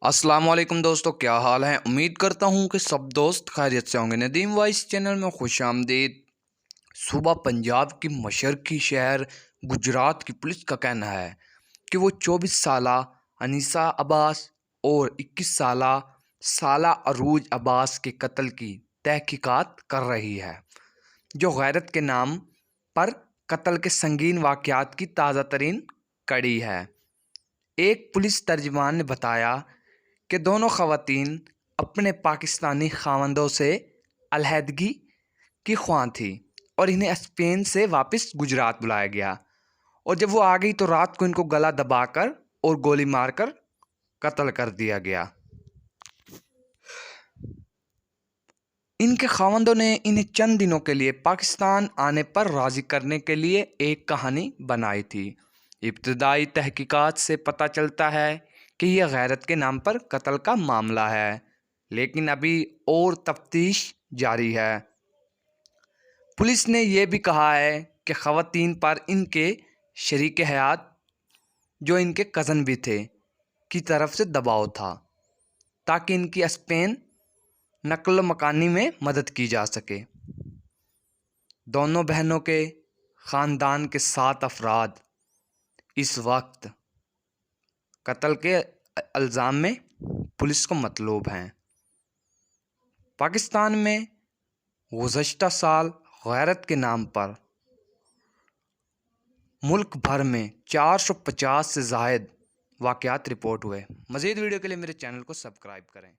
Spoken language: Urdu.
السلام علیکم دوستو، کیا حال ہے؟ امید کرتا ہوں کہ سب دوست خیریت سے ہوں گے۔ ندیم وائس چینل میں خوش آمدید۔ صوبہ پنجاب کی مشرقی شہر گجرات کی پولیس کا کہنا ہے کہ وہ 24 سالہ انیسہ عباس اور 21 سالہ عروج عباس کے قتل کی تحقیقات کر رہی ہے، جو غیرت کے نام پر قتل کے سنگین واقعات کی تازہ ترین کڑی ہے۔ ایک پولیس ترجمان نے بتایا کہ دونوں خواتین اپنے پاکستانی خاوندوں سے علیحدگی کی خواہاں تھیں اور انہیں اسپین سے واپس گجرات بلایا گیا، اور جب وہ آ گئی تو رات کو ان کو گلا دبا کر اور گولی مار کر قتل کر دیا گیا۔ ان کے خاوندوں نے انہیں چند دنوں کے لیے پاکستان آنے پر راضی کرنے کے لیے ایک کہانی بنائی تھی۔ ابتدائی تحقیقات سے پتہ چلتا ہے کہ یہ غیرت کے نام پر قتل کا معاملہ ہے، لیکن ابھی اور تفتیش جاری ہے۔ پولیس نے یہ بھی کہا ہے کہ خواتین پر ان کے شریک حیات، جو ان کے کزن بھی تھے، کی طرف سے دباؤ تھا تاکہ ان کی اسپین نقل مکانی میں مدد کی جا سکے۔ دونوں بہنوں کے خاندان کے 7 افراد اس وقت قتل کے الزام میں پولیس کو مطلوب ہیں۔ پاکستان میں گزشتہ سال غیرت کے نام پر ملک بھر میں 450 سے زائد واقعات رپورٹ ہوئے۔ مزید ویڈیو کے لیے میرے چینل کو سبسکرائب کریں۔